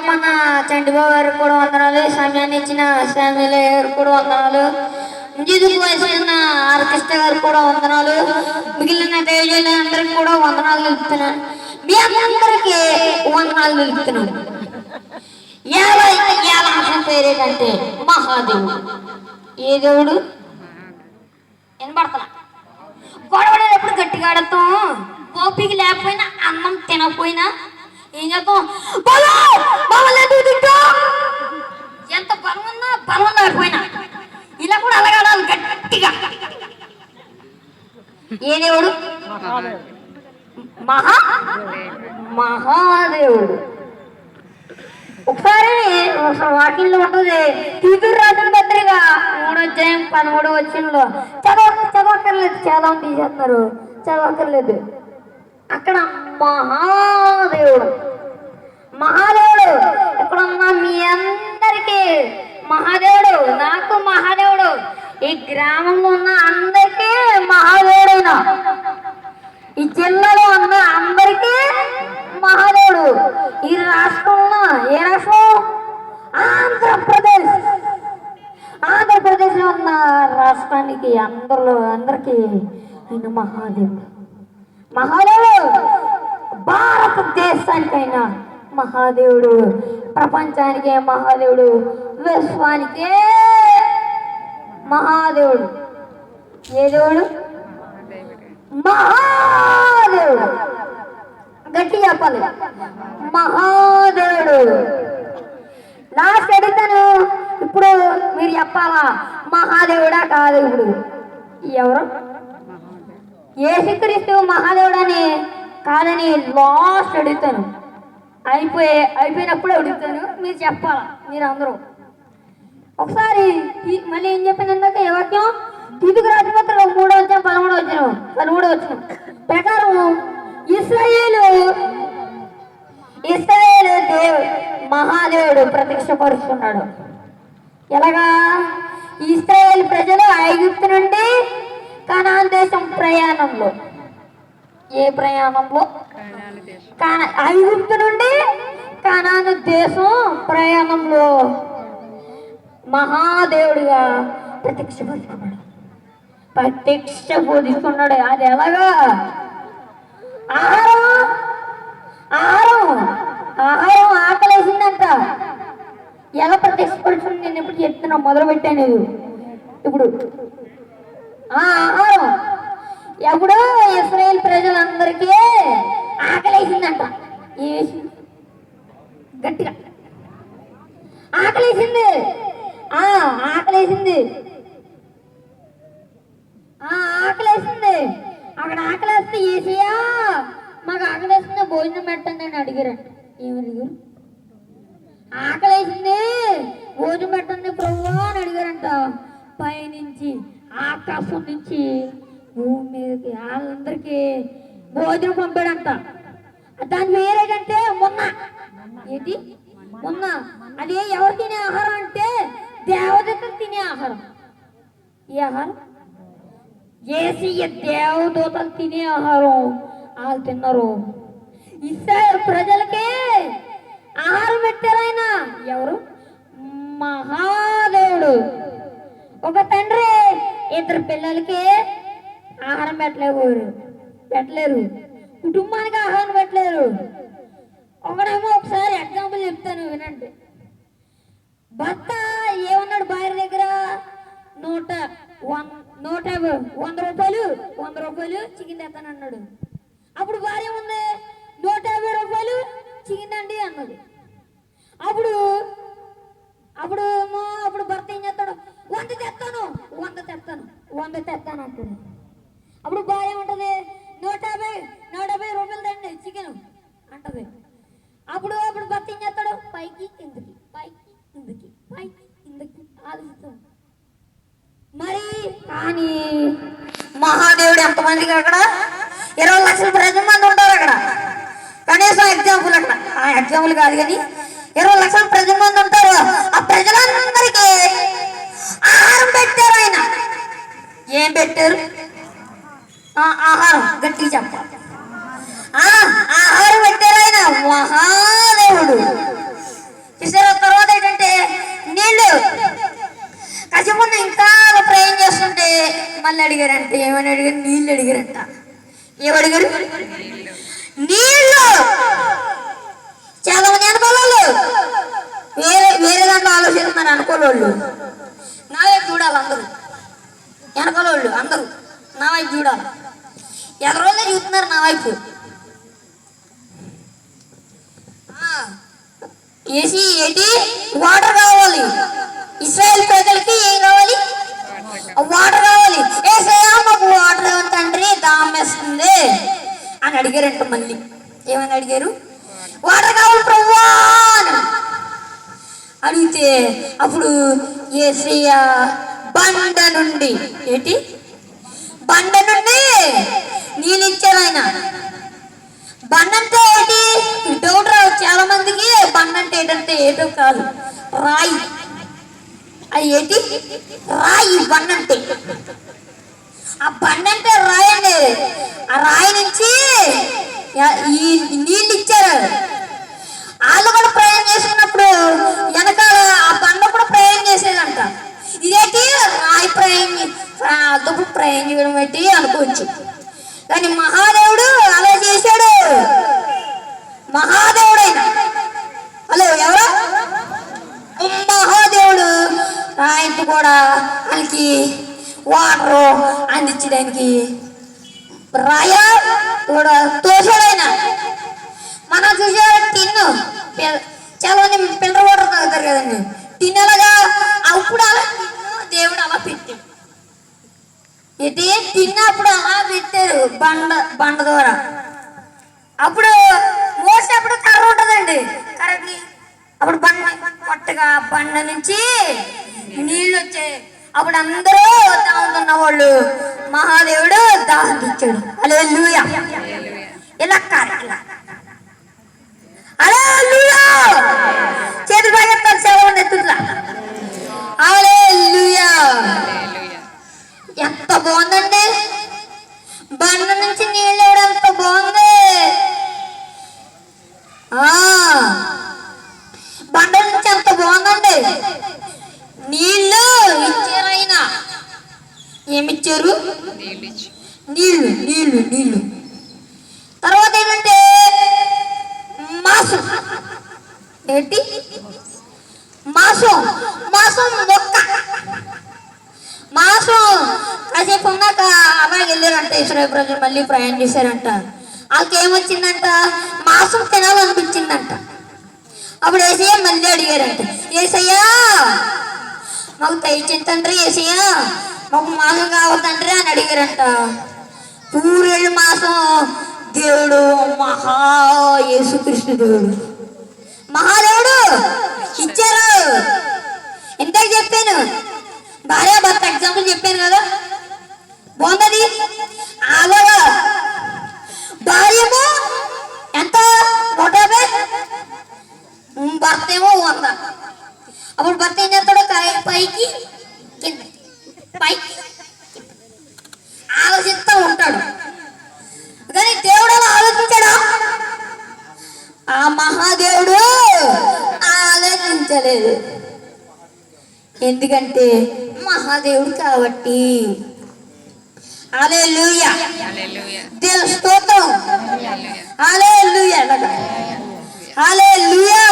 మన చండిబాబు గారికి కూడా వందనాలు. సమయాన్ని ఇచ్చిన శామ్యుల గారికి కూడా వందనాలు. మ్యూజిక్ వాయిస్ ఇచ్చిన ఆర్కెస్ట్రా గారికి కూడా వందనాలు. మిగిలిన అందరికి కూడా వందనాలు నిలుపుతున్నాను. మీ అందరికీ వందనాలు నిలుపుతున్నాను. అంశం పేరేటంటే మహాదేవుడు. ఏ దేవుడు వినబడతా గొడవలు ఎప్పుడు గట్టిగా ఆడతాం. ఓపిక లేకపోయినా అన్నం తినకపోయినా ఏం చేద్దాం, ఎంత బలం ఉన్నా బలం లేకపోయినా ఇలా కూడా అలగాడాలి గట్టిగా. ఏ దేవుడు? మహాదేవుడు. ఒకసారి వాక్యంలో ఉంటుంది, తీతురు రాసిన పత్రిక 3వ అధ్యాయం 13వ వచనంలో చదవక్కర్లేదు, చాలా మంది తీసేస్తున్నారు, చదవక్కర్లేదు. అక్కడ మహాదేవుడు ఇక్కడ ఉన్న మీ అందరికీ మహాదేవుడు, నాకు మహాదేవుడు, ఈ గ్రామంలో ఉన్న అందరికీ మహాదేవుడు, ఈ జిల్లాలో ఉన్న అందరికీ మహాదేవుడు. ఈ రాష్ట్రంలో ఏ రాష్ట్రం? ఆంధ్రప్రదేశ్లో ఉన్న రాష్ట్రానికి అందరికీ ఈయన మహాదేవుడు. భారతదేశానికైనా మహాదేవుడు, ప్రపంచానికే మహాదేవుడు, విశ్వానికే మహాదేవుడు. ఏ దేవుడు? మహాదేవుడు. గట్టి చెప్పాలి, మహాదేవుడు. లాస్ట్ అడుగుతాను, ఇప్పుడు మీరు చెప్పాలా మహాదేవుడా కాదు? ఇప్పుడు ఎవరు? యేసుక్రీస్తు మహాదేవుడని కాదని లాస్ట్ అడుగుతాను. అయిపోయినప్పుడు అడుగుతాను, మీరు చెప్పాలా. మీరు అందరూ ఒకసారి మళ్ళీ ఏం చెప్పాను ఇందాక? ఏ వాక్యం? తీతుకు రాసిన పత్రిక 3వ అధ్యాయం 13వ వచనం ప్రకారం ఇశ్రాయేలు మహాదేవుడు ప్రత్యక్షపరుస్తున్నాడు. ఎలాగా? ఇశ్రాయేలు ప్రజలు ఐగుప్తు నుండి కనాన్ దేశం ప్రయాణంలో, ఏ ప్రయాణంలో? ఐగుప్తు నుండి కనాను దేశం ప్రయాణంలో మహాదేవుడిగా ప్రత్యక్షపరుచుకున్నాడు. అది ఎలాగా? ఆహారం ఆకలేసిందంట. ఎలా ప్రత్యక్షపరుచుకుని నేను ఎప్పుడు చెప్తున్నా, మొదలు పెట్టాను. ఇప్పుడు ఆహారం ఎప్పుడు ఇశ్రాయేల్ ప్రజలందరికీ ఆకలేసిందంట. గట్టిగా ఆకలేసింది. అక్కడ ఆకలేస్తే ఏసయ్యా మాకు ఆకలేస్తుంది, భోజనం పెట్టండి అని అడిగారంట. ఏమడిగారు? ఆకలేసింది, భోజనం పెట్టండి ప్రభువా అని అడిగారంట. పైనుంచి ఆకాశం నుంచి భూమి మీదకి వాళ్ళందరికీ భోజనం పంపాడంట. దాని పేరేంటంటే మొన్న. ఏంటి మొన్న? అదే ఎవరు తినే ఆహారం అంటే దేవదూతలు తినే ఆహారం. ఈ ఆహారం యేసయ్య దేవదూతలు తినే ఆహారం వాళ్ళు తిన్నారు. ఇశ్రాయేలు ప్రజలకే ఆహారం పెట్టారు ఆయన. ఎవరు? మహాదేవుడు. ఒక తండ్రి 2 పిల్లలకి ఆహారం పెట్టలేరు, కుటుంబానికి ఆహారం పెట్టలేరు. ఒకడేమో ఒకసారి ఎగ్జాంపుల్ చెప్తాను వినండి. భర్త ఏమన్నాడు భార్య దగ్గర? 100 రూపాయలు చికెన్ తెస్తాను అన్నాడు. అప్పుడు భార్య ఉంది 150 రూపాయలు చికెన్ అండి అన్నది. అప్పుడు భర్త ఏం చేస్తాడు? 100 తెస్తాను అంటాడు. అప్పుడు భార్య ఉంటుంది 150 రూపాయలు తండి చికెన్ అంటది. అప్పుడు భర్త ఏం చేస్తాడు? పైకి కిందకి ఆలోచిస్తాడు. మరి కానీ మహాదేవుడు ఎంతమందికి? అక్కడ 20 లక్షల ప్రజల మంది ఉంటారు. అక్కడ కనీసం ఎగ్జాంపుల్, అక్కడ ఎగ్జాంపుల్ కాదు కానీ 20 లక్షల ప్రజల మంది ఉంటారు. ఆ ప్రజలందరికీ ఆహారం పెట్టారు ఆయన. ఏం పెట్టారు? ఆహారం. గట్టిగా చెప్పాలి. ఆహారం పెట్టారు ఆయన. మహాదేవుడు. అడిగారంట, ఏమని అడిగారు? నీళ్ళు అడిగారంట. ఏమడిగారు? నీళ్ళు. చాలా మంది అనుకోవాళ్ళు వేరే దాంట్లో ఆలోచిస్తున్నారు. అనుకోవాళ్ళు నా వైపు చూడాలి, అందరూ వెనకాలోళ్ళు అందరూ నా వైపు చూడాలి. ఎదరోళ్ళే చూస్తున్నారు నా వైపు. ఏసీ ఏంటి? వాటర్ కావాలి. ఇశ్రాయేల్ ప్రజలకి ఏం కావాలి? వాటర్ కావాలి. ఏసయ్యా మాకు వాటర్ ఇవ్వండి తండ్రి, దాహం వేస్తుంది అని అడిగారంట. మళ్ళీ ఏమని అడిగారు? వాటర్ కావాలి ప్రభువా అని అడిగితే అప్పుడు యేసయ్య బండ నుండి ఏంటి? బండ నుండి నీళ్ళు ఇచ్చారు ఆయన. బండ అంటే ఏంటి? డౌట్ రావు చాలా మందికి. బండ అంటే ఏంటంటే ఏటో కాదు, రాయి. అది ఏంటి? రాయి. బండ అంటే ఆ బండ అంటే రాయి అండి. ఆ రాయి నుంచి ఈ నీళ్ళు ఇచ్చారు. వాళ్ళు కూడా ప్రయాణం చేసినప్పుడు వెనకాల ఆ బండ కూడా ప్రయాణం చేసేదంట. ఇదేంటి? రాయి ప్రయాణం, అద్దపు ప్రయాణం చేయడం ఏంటి అనుకోవచ్చు. కానీ మహాదేవుడు అలా చేశాడు. మహాదేవుడైన హలో ఎవరు? మహాదేవుడు రాయితో కూడా ఆయనకి వాటరు అందించడానికి రాయ కూడా తోసాడైన. మనం చూసారు టిన్ను, చాలా మంది ఫిల్టర్ వాటర్ తాగుతారు కదండి. టిన్ అలాగా అప్పుడు అలా దేవుడు అలా పెట్టాడు. ఇది తిన్నప్పుడు అలా పెట్టారు బండ ద్వారా. అప్పుడు మోసేటప్పుడు కర్ర ఉంటుందండి, కర్రకి అప్పుడు బండ కొట్టగా బండ నుంచి నీళ్ళు వచ్చాయి. అప్పుడు అందరూ తాగుతున్న వాళ్ళు మహాదేవుడు దాహం ఇచ్చాడు. హల్లెలూయా. ఇలా కాదు, హల్లెలూయా. చేతులు బాగెత్తారు, సేవ ఎత్తుట్లా. హల్లెలూయా. ఎంత బాగుందండి! బండ నుంచి నీళ్ళు ఎంత బాగుంది. బండ నుంచి ఎంత బాగుందండి. నీళ్ళు ఇచ్చారు ఆయన. ఏమిచ్చారు? నీళ్ళు నీళ్ళు నీళ్ళు. తర్వాత ఏంటంటే మాసం. ఏంటి? మాసం. మాసం మొక్క. మాసం కాసేపు ఉన్నాక అలాగే వెళ్ళారంట. ఇశ్రాయేలు ప్రజలు మళ్ళీ ప్రయాణం చేశారంట. వాళ్ళకి ఏమొచ్చిందంట? మాసం తినాలనిపించిందంట. అప్పుడు యేసయ్య మళ్ళీ అడిగారంట, యేసయ్యా మాకు దయచేయండి తండ్రి, యేసయ్యా మాకు మాసం కావాలి తండ్రి అని అడిగారంట. పూరేళ్ళు మాసం దేవుడు యేసుక్రీస్తు దేవుడు మహాదేవుడు ఇచ్చారు. ఇంతకు చెప్పాను, భార్య భర్త ఎగ్జాంపుల్ చెప్పాను కదా, బాగుంది. అలాగా భార్యమో ఎంత 150, భర్త ఏమో 100. అప్పుడు భర్త ఏం చేస్తాడు? పైకి కింద పైకి ఆలోచిస్తూ ఉంటాడు. కానీ దేవుడు అలా ఆలోచించాడా? ఆ మహాదేవుడు ఆలోచించలేదు. ఎందుకంటే మహాదేవుడు కాబట్టి. హల్లెలూయా. దేవుని స్తోత్రం. హల్లెలూయా. హల్లెలూయా.